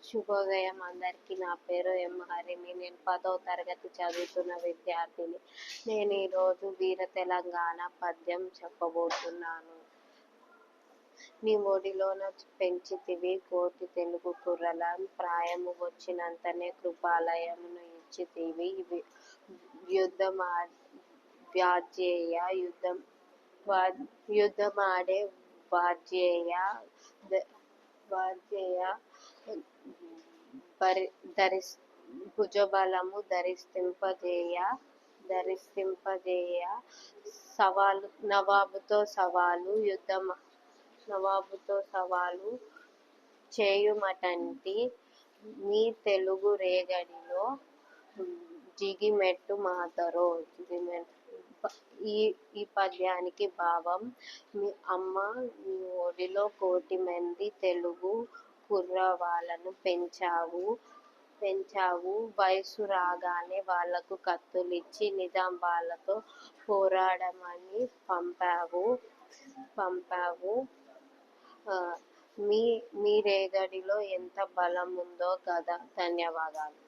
శుభోదయం అందరికీ. నా పేరు ఎం హరిణి. నేను 10వ తరగతి చదువుతున్న విద్యార్థిని. నేను ఈరోజు వీర తెలంగాణ పద్యం చెప్పబోతున్నాను. నీ ఒడిలోన పెంచితివి కోటి తెలుగు కుర్రల, ప్రాయము వచ్చినంతనే కృపాలయమును ఇచ్చితివి. యుద్ధమాడే వాజ్యేయ భుజబలము ధరిస్తింపజేయ నవాబుతో సవాలు చేయుమటంటి మీ తెలుగు రేగడిలో జిగిమెట్టు మాతరో. ఈ పద్యానికి భావం: మీ అమ్మ నీ ఒడిలో కోటి మంది తెలుగు కుర్రవాళ్ళను పెంచావు. వయసు రాగానే వాళ్లకు కత్తులిచ్చి నిజాం వాళ్ళతో పోరాడమని పంపావు. మీ రేగడిలో ఎంత బలముందో కదా. ధన్యవాదాలు.